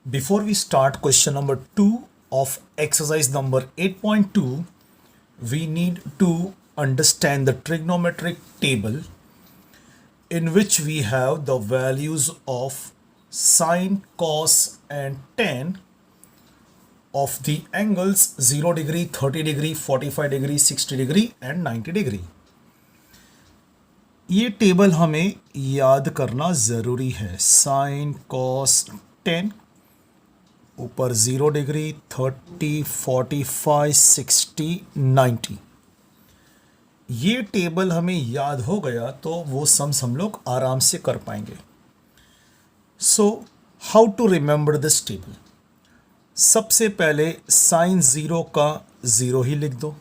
Before we start question number 2 of exercise number 8.2, we need to understand the trigonometric table in which we have the values of sine, cos and tan of the angles 0 degree, 30 degree, 45 degree, 60 degree and 90 degree. ये table हमें याद करना ज़रूरी है. Sign, cos, ten, ऊपर 0 degree, 30, 45, 60, 90. ये table हमें याद हो गया तो वो सम्स हम लोग आराम से कर पाएंगे. So how to remember this table. सबसे पहले साइन 0 का 0 ही लिख दो,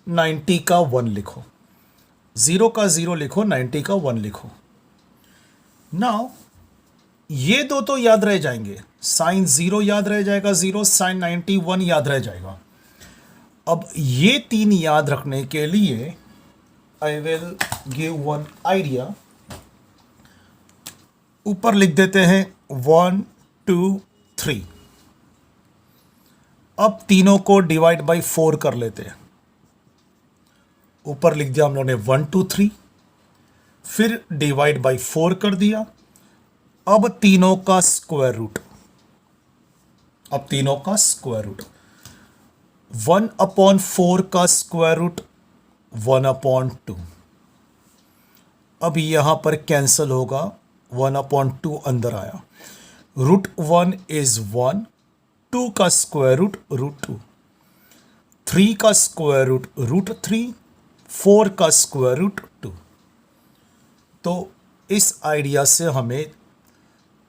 90 का 1 लिखो. 0 का 0 लिखो, 90 का 1 लिखो. नाउ ये दो तो याद रह जाएंगे. साइन 0 याद रह जाएगा 0, साइन 91 याद रह जाएगा. अब ये तीन याद रखने के लिए I will give one idea. ऊपर लिख देते हैं 1, 2, 3. अब तीनों को डिवाइड बाय 4 कर लेते हैं. ऊपर लिख दिया हम लोगों ने 1, 2, 3, फिर डिवाइड बाय 4 कर दिया. अब तीनों का स्क्वायर रूट. 1/4 का स्क्वायर रूट 1/2. अब यहां पर कैंसल होगा, 1/2 अंदर आया. √1 इज 1, 2 का स्क्वायर रूट √2, 3 का स्क्वायर रूट √3, 4 का स्क्वायर रूट 2. तो इस आइडिया से हमें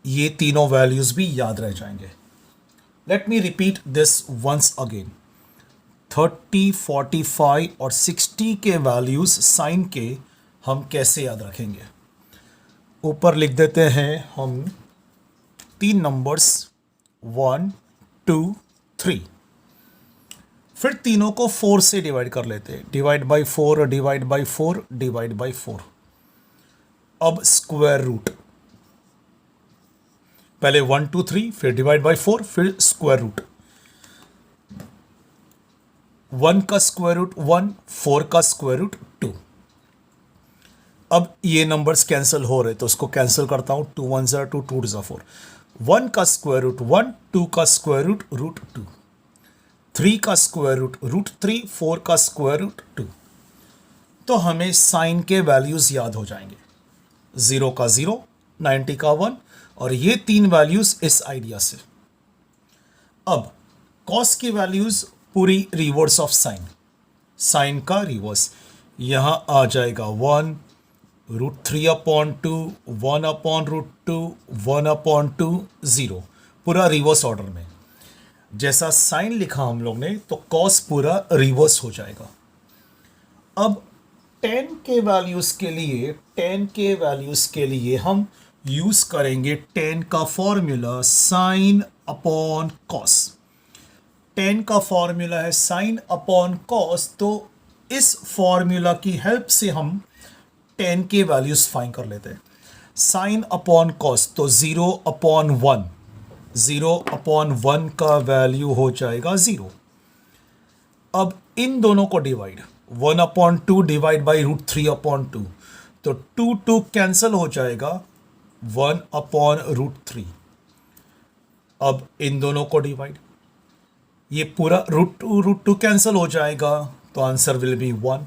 ये तीनों वैल्यूज भी याद रह जाएंगे. Let me repeat this once again. 30, 45 और 60 के वैल्यूज साइन के हम कैसे याद रखेंगे. ऊपर लिख देते हैं हम तीन नंबर्स 1, 2, 3. फिर तीनों को 4 से डिवाइड कर लेते हैं. Divide by 4, divide by 4, divide by 4. अब स्क्वायर रूट. पहले 1, 2, 3, फिर डिवाइड बाय 4, फिर स्क्वायर रूट. 1 का स्क्वायर रूट 1, 4 का स्क्वायर रूट 2. अब ये नंबर्स कैंसिल हो रहे तो उसको कैंसिल करता हूं. 2 1 0 2, 2 2 4. 1 का स्क्वायर रूट 1, 2 का स्क्वायर रूट √2, 3 का स्क्वायर रूट √3, 4 का स्क्वायर रूट 2. तो हमें साइन के वैल्यूज याद हो जाएंगे. 0 का 0, 90 का 1 और ये तीन वैल्यूज इस आइडिया से. अब कॉस की वैल्यूज पूरी रिवर्स ऑफ साइन. साइन का रिवर्स यहां आ जाएगा 1, √3/2, 1/√2, 1/2, 0. पूरा रिवर्स ऑर्डर में. जैसा साइन लिखा हम लोग ने तो कॉस पूरा रिवर्स हो जाएगा. अब टेन के वैल्यूज के लिए हम यूज करेंगे टेन का formula sine upon cos. Ten का फॉर्मूला है साइन अपॉन कॉस. तो इस फॉर्मूला की हेल्प से हम टेन के वैल्यूज फाइंड कर लेते हैं. साइन अपॉन कॉस तो 0/1. 0/1 का वैल्यू हो जाएगा 0. अब इन दोनों को डिवाइड. 1/2 डिवाइड बाई √3/2 तो 2 2 कैंसल हो जाएगा. 1/√3. अब इन दोनों को डिवाइड. ये पूरा √2 कैंसल हो जाएगा तो आंसर विल बी 1.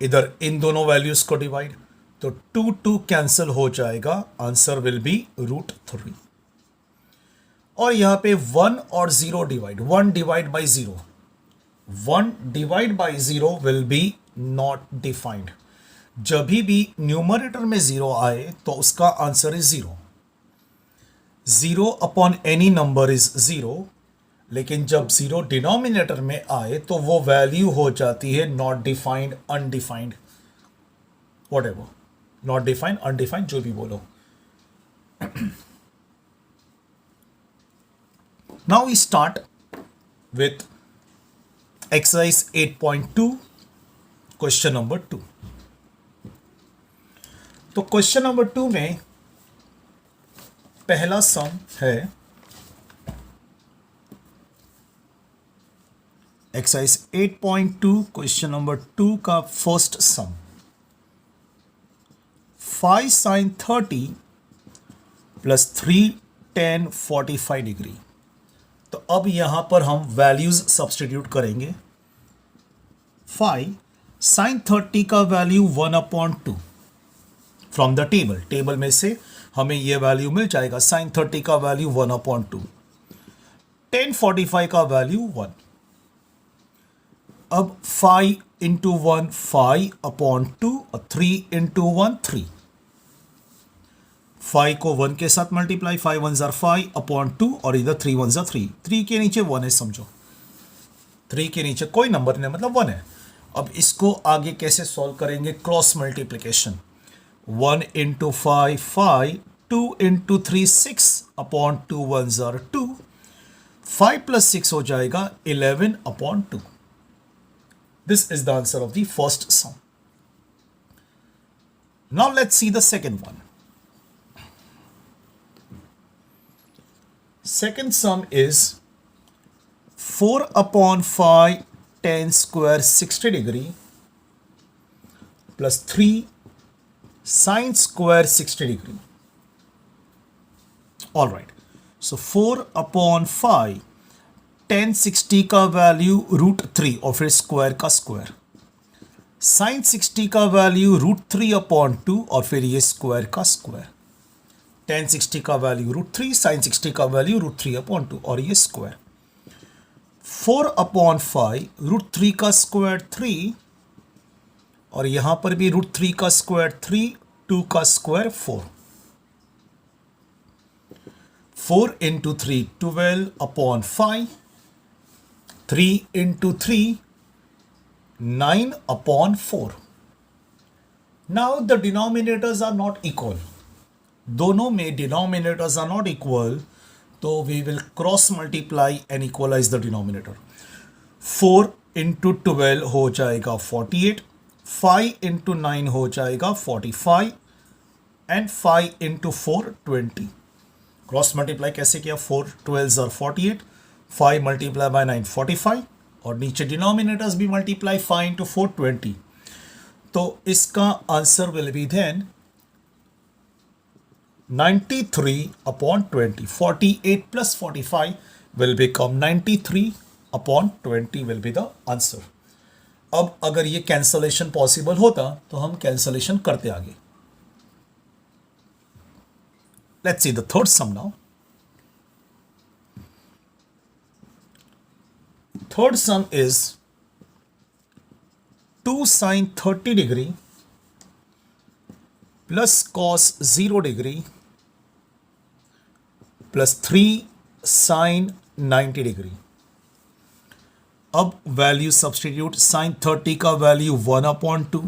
इधर इन दोनों वैल्यूज को डिवाइड तो 2 2 कैंसल हो जाएगा. Answer will B √3. और यहां पे 1 और 0 divide. 1 divide by 0. 1 divide by 0 will be not defined. जब भी न्यूमरेटर में 0 आए तो उसका answer is 0. 0 upon any number is 0. लेकिन जब 0 डिनोमिनेटर में आए तो वो वैल्यू हो जाती है not defined, undefined, whatever. Not defined, undefined, जो भी बोलो. Now we start with exercise 8.2 question number 2. तो क्वेश्चन नंबर 2 में पहला सम है एक्सरसाइज 8.2 क्वेश्चन नंबर 2 का फर्स्ट सम 5 sin 30 प्लस 3 tan 45 डिग्री। तो अब यहां पर हम वैल्यूज सब्सटीट्यूट करेंगे। 5 sin 30 का वैल्यू 1/2 फ्रॉम द टेबल में से हमें यह वैल्यू मिल जाएगा। sin 30 का वैल्यू 1/2, tan 45 का वैल्यू 1। अब 5 इंटू 1 5/2 और 3 इंटू 1 3। 5 को 1 के साथ मल्टीप्लाई, 5 1 जार 5/2 और इधर 3 1 जार 3। 3 के नीचे 1 है, समझो 3 के नीचे कोई नंबर नहीं मतलब 1 है। अब इसको आगे कैसे सॉल्व करेंगे? Cross multiplication. 1 into 5 5, 2 into 3 6/2 1 jar 2, 5 plus 6 हो जाएगा 11/2। This is the answer of the first sum. Now let's see the second one. Second sum is 4/5 tan square 60 degree plus 3 sin square 60 degree. All right. So 4/5 tan 60 का value √3 और फिर square का square, sin 60 का value √3/2 और फिर ये square का square. tan 60 का वैल्यू √3, sin 60 का वैल्यू √3/2 और ये स्क्वायर। 4/5 √3 का स्क्वायर 3 और यहां पर भी √3 का स्क्वायर 3, 2 का square 4। 4 into 3 12/5, 3 into 3 9/4। Now the denominators are not equal. दोनों में denominators are not equal, तो we will cross multiply and equalize the denominator। 4 into 12 हो जाएगा 48, 5 into 9 हो जाएगा 45 and 5 into 4 20। क्रॉस मल्टीप्लाई कैसे किया? 4 12 are 48, 5 मल्टीप्लाई बाय 9 45 और नीचे डिनोमिनेटर्स भी मल्टीप्लाई 5 इंटू 4 20। तो इसका answer will be then 93/20। 48 plus 45 will become 93/20 will be the answer. अब अगर ये कैंसलेशन पॉसिबल होता तो हम कैंसलेशन करते आगे। Let's see the third some now. Third sum is 2 sin 30 degree plus cos 0 degree plus 3 sin 90 degree। अब value substitute. sin 30 का वैल्यू 1/2,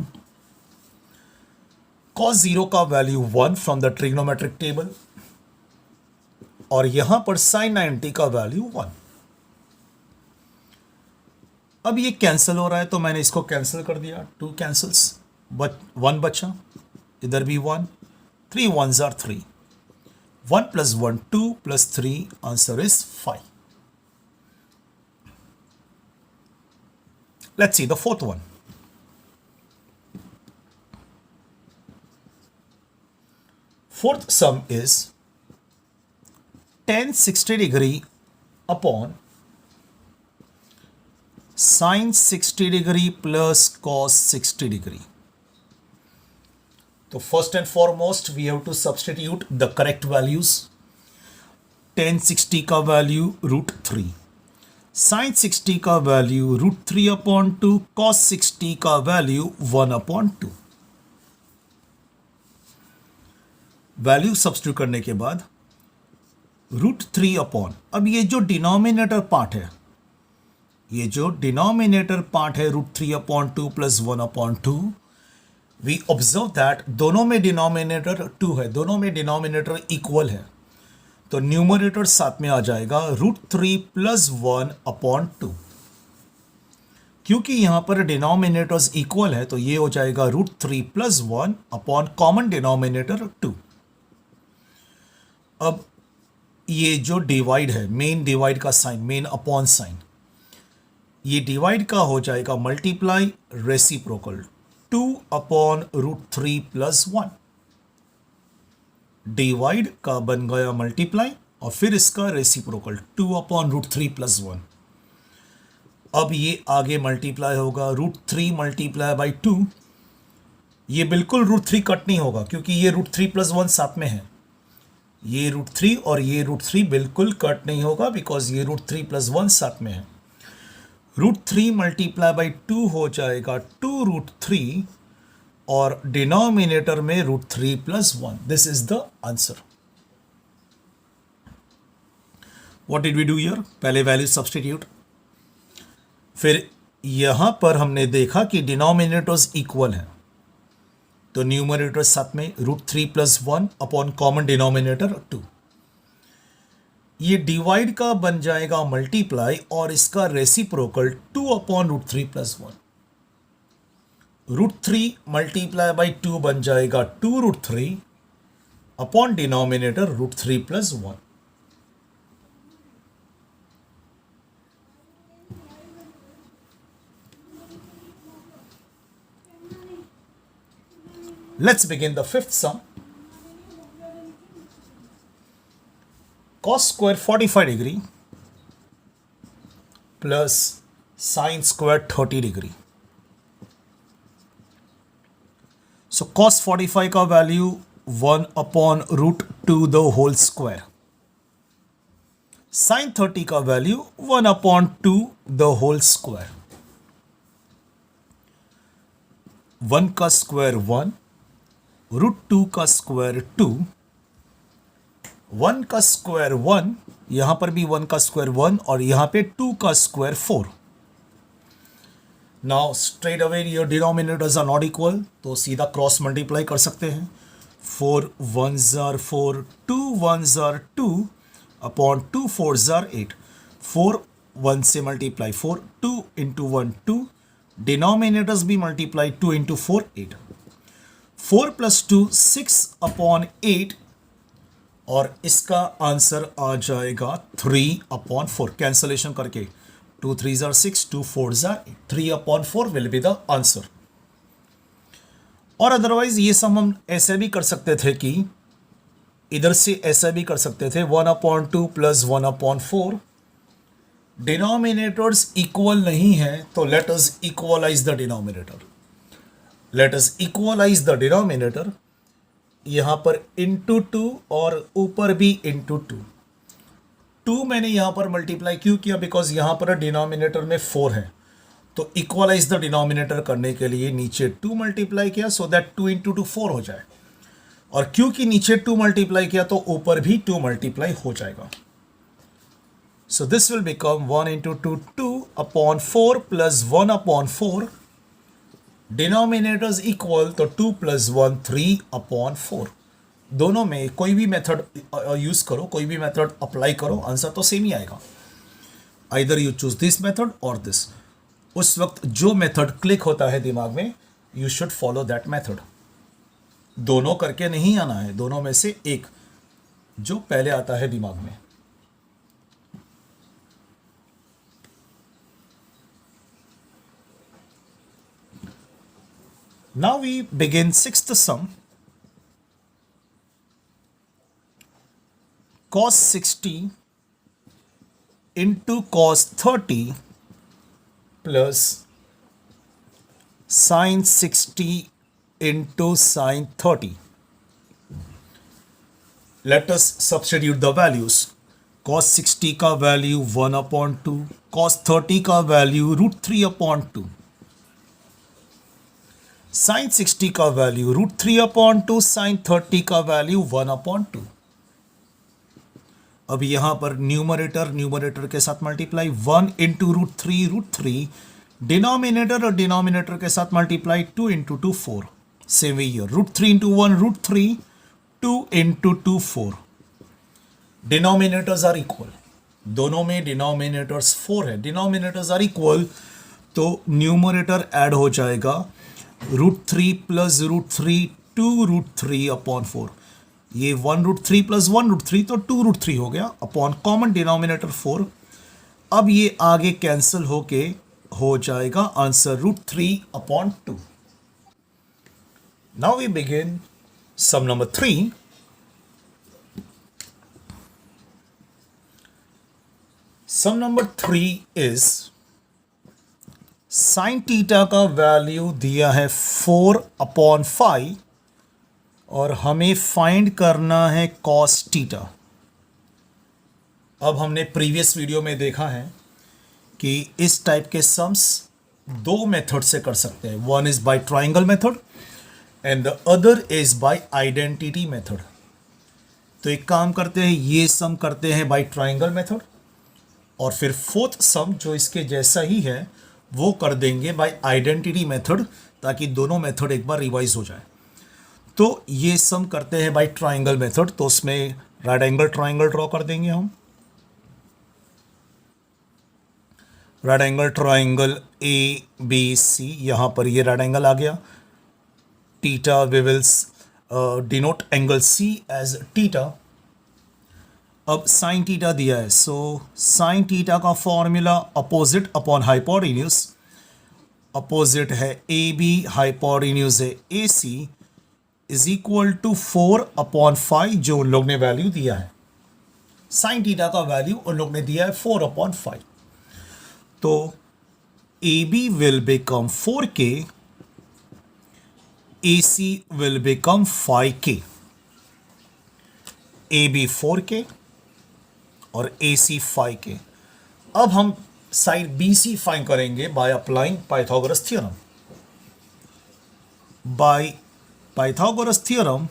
cos 0 का value 1 from the trigonometric table और यहां पर sin 90 का वैल्यू 1। अब ये कैंसिल हो रहा है तो मैंने इसको कैंसिल कर दिया। 2 कैंसल्स, 1 बचा, इधर भी 1, 3 1 जार 3, 1 plus 1 2 plus 3 answer is 5। Let's see the fourth one. Fourth sum is tan 60 degree upon sin 60 degree plus cos 60 degree। तो first and foremost we have to substitute the correct values. tan 60 का value √3, sin 60 का value √3/2, cos 60 का value 1/2। Value substitute करने के बाद √3/, अब ये जो डिनोमिनेटर पार्ट है, ये जो डिनोमिनेटर पार्ट है √3/2 प्लस 1/2, वी ऑब्जर्व दैट दोनों में डिनोमिनेटर 2 है, दोनों में डिनोमिनेटर इक्वल है, तो न्यूमरेटर साथ में आ जाएगा √3 प्लस 1/2। क्योंकि यहां पर डिनोमिनेटर्स इक्वल है तो ये हो जाएगा √3 प्लस 1 अपॉन कॉमन डिनोमिनेटर 2। अब ये जो डिवाइड है, मेन डिवाइड का साइन, मेन अपॉन साइन, ये डिवाइड का हो जाएगा मल्टीप्लाई रेसिप्रोकल 2/√3 + 1। डिवाइड का बन गया मल्टीप्लाई और फिर इसका रेसिप्रोकल 2/√3 + 1। अब ये आगे मल्टीप्लाई होगा √3 × 2। ये बिल्कुल √3 कट नहीं होगा क्योंकि ये √3 + 1 साथ में है। ये √3 और ये √3 बिल्कुल कट नहीं होगा बिकॉज ये √3 + 1 साथ में है। √3 × 2 हो जाएगा 2√3 और डिनोमिनेटर में √3 + 1। This is the answer. What did we do here? पहले वैल्यू सब्सटीट्यूट, फिर यहां पर हमने देखा कि डिनोमिनेटर्स इक्वल हैं तो न्यूमरेटर साथ में √3 + 1 अपॉन कॉमन डिनोमिनेटर 2। ये डिवाइड का बन जाएगा मल्टीप्लाई और इसका रेसिप्रोकल 2/√3 + 1। √3 × 2 बन जाएगा 2√3 upon denominator √3 + 1। Let's begin the fifth sum. Cos square 45 degree plus sin square 30 degree. So cos 45 का value 1/√2 the whole square. Sin 30 का वैल्यू 1/2 the whole square. 1 का स्क्वायर 1, √2 का स्क्वायर 2, 1 का स्क्वायर 1, यहां पर भी 1 का स्क्वायर 1 और यहां पे 2 का square 4। Now straight away your denominators are not equal तो सीधा क्रॉस मल्टीप्लाई कर सकते हैं। 4 1s are 4, 2 1s are 2 upon 2 4s are 8। 4 1 से मल्टीप्लाई 4, 2 × 1 2, डिनोमिनेटर्स भी मल्टीप्लाई 2 × 4 8। 4 + 2 6/8 और इसका आंसर आ जाएगा 3/4। कैंसलेशन करके 2 3s are 6, 2 4s are 8, 3/4 will be the answer. और अदरवाइज ये सम हम ऐसे भी कर सकते थे कि इधर से ऐसा भी कर सकते थे 1/2 + 1/4। डिनोमिनेटर्स इक्वल नहीं है तो let us equalize the denominator. Let us equalize the denominator. यहां पर इंटू 2 और ऊपर भी इंटू 2। 2 मैंने यहां पर मल्टीप्लाई क्यों किया? बिकॉज यहां पर डिनोमिनेटर में 4 है तो इक्वलाइज द डिनोमिनेटर करने के लिए नीचे 2 मल्टीप्लाई किया सो दैट 2 × 2 4 हो जाए। और क्योंकि नीचे 2 मल्टीप्लाई किया तो ऊपर भी 2 मल्टीप्लाई हो जाएगा। So this will become 1 × 2 2/4 + 1/4। Denominators equal तो 2 + 1 3/4। दोनों में कोई भी मेथड यूज करो, कोई भी मेथड अप्लाई करो, आंसर तो सेम ही आएगा। Either you choose this method और दिस। उस वक्त जो मेथड क्लिक होता है दिमाग में you should follow that method. दोनों करके नहीं आना है, दोनों में से एक जो पहले आता है दिमाग में। Now we begin sixth sum. Cos 60 into cos 30 plus sin 60 into sin 30. Let us substitute the values. Cos 60 का वैल्यू 1/2, cos 30 का वैल्यू √3/2, sin 60 का वैल्यू √3/2, sin 30 का वैल्यू 1/2। अब यहां पर न्यूमरेटर के साथ मल्टीप्लाई 1 × √3, डिनोमिनेटर और डिनोमिनेटर के साथ multiply 2 × 2 4। Same way here √3 × 1 √3, 2 × 2 4। Denominators are equal, दोनों में डिनोमिनेटर्स 4 है, डिनोमिनेटर्स आर इक्वल तो न्यूमरेटर ऐड हो जाएगा √3 + √3 2 √3/4। ये 1√3 प्लस 1√3 तो 2√3 हो गया अपॉन कॉमन डिनोमिनेटर 4। अब ये आगे कैंसिल होके हो जाएगा answer √3/2। Now we begin sum number 3। Sum number 3 is sine theta का वैल्यू दिया है 4/5 और हमें फाइंड करना है कॉस थीटा। अब हमने प्रीवियस वीडियो में देखा है कि इस टाइप के सम्स दो मेथड से कर सकते हैं। One is by triangle method and the other is by identity method. तो एक काम करते हैं, ये सम करते हैं बाय ट्राइंगल मेथड और फिर फोर्थ सम जो इसके जैसा ही है वो कर देंगे बाय आइडेंटिटी मेथड, ताकि दोनों मेथड एक बार रिवाइज हो जाए। तो ये सम करते हैं बाय ट्राइंगल मेथड, तो उसमें राइट एंगल ट्राइंगल ड्रॉ कर देंगे हम। राइट एंगल ट्राइंगल ABC, यहां पर ये राइट एंगल आ गया। Theta we will denote angle C as theta. अब साइन थीटा दिया है, सो साइन थीटा का formula opposite upon hypotenuse. Opposite है AB, हाइपोटेन्यूज है AC, इज इक्वल टू 4/5 जो उन लोग ने वैल्यू दिया है। साइन थीटा का वैल्यू उन लोग ने दिया है 4/5। तो AB will become 4K, AC will become 5K। AB 4K और AC 5K। अब हम साइड BC फाइंड करेंगे by applying Pythagoras theorem. By Pythagoras theorem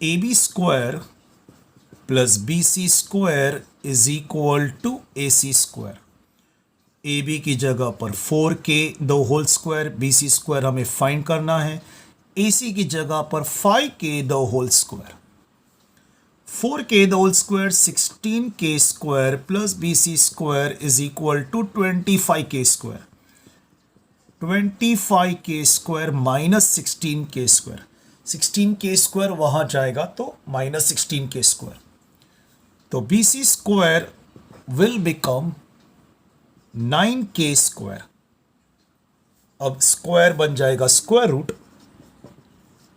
AB square plus BC square is equal to AC square. AB की जगह पर 4K the whole square, BC square हमें find करना है। AC की जगह पर 5K the whole square. 4K the whole square 16K square plus BC square is equal to 25K square. 25K square minus 16K square. 16K square वहां जाएगा तो minus 16K square. तो BC square will become 9K square. अब square बन जाएगा square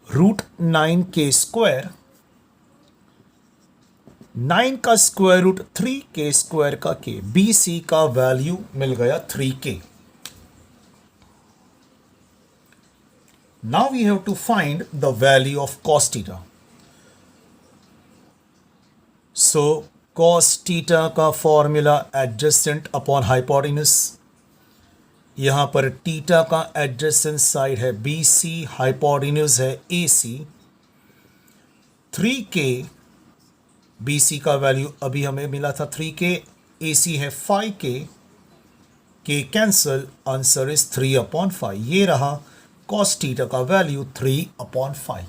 root 9K square. 9 का square root 3K square का K। BC का वैल्यू मिल गया 3K। Now we have to find the value of cos theta. So cos theta का formula adjacent upon hypotenuse. यहां पर थीटा का एडजेसेंट साइड है BC, हाइपोटेन्यूज है AC। 3K BC का वैल्यू अभी हमें मिला था 3K, AC है 5K। K cancel, answer is 3/5। ये रहा cos थीटा का वैल्यू 3/5।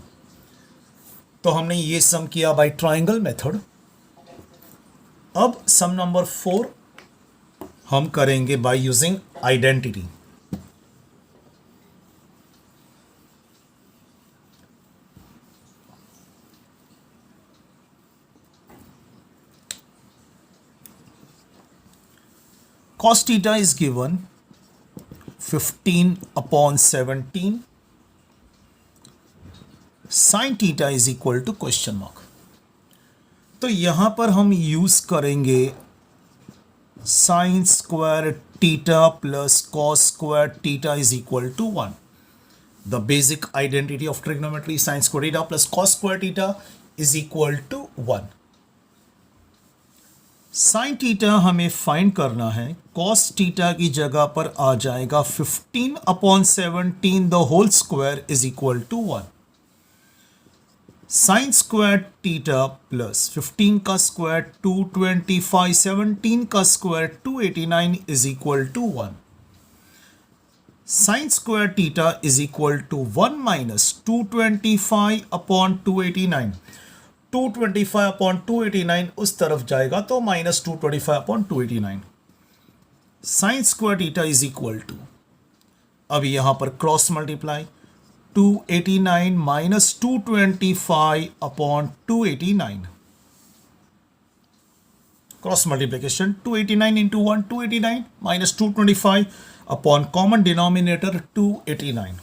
तो हमने ये सम किया बाय ट्राइंगल मेथड। अब सम नंबर 4 हम करेंगे by using identity. cos theta is given 15/17। Sine theta is equal to question mark. तो यहां पर हम यूज करेंगे sine square theta plus cos square theta is equal to 1। The basic identity of trigonometry, sine square theta plus cos square theta is equal to 1। Sine theta हमें find करना है। Cos theta की जगह पर आ जाएगा 15/17 the whole square is equal to 1। Sine square theta plus 15 का square 225, 17 का square 289 is equal to 1। Sine square theta is equal to 1 minus 225/289। 225/289 उस तरफ जाएगा तो minus 225/289। Sine square theta is equal to, अब यहां पर cross multiply 289 minus 225 upon 289. Cross multiplication, 289 into 1, 289 minus 225 upon common denominator 289.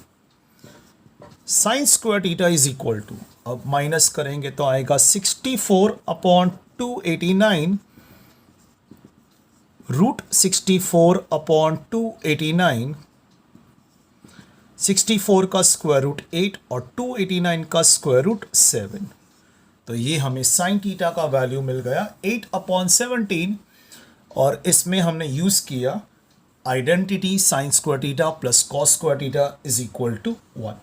Sin square theta is equal to, अब minus करेंगे तो आएगा 64 अपॉन 289 रूट 64 अपॉन 289. 64 का स्क्वायर रूट 8 और 289 का स्क्वायर रूट 7. तो ये हमें साइन थीटा का वैल्यू मिल गया 8 अपॉन 17. और इसमें हमने यूज किया identity sine square theta plus cos square theta is equal to 1.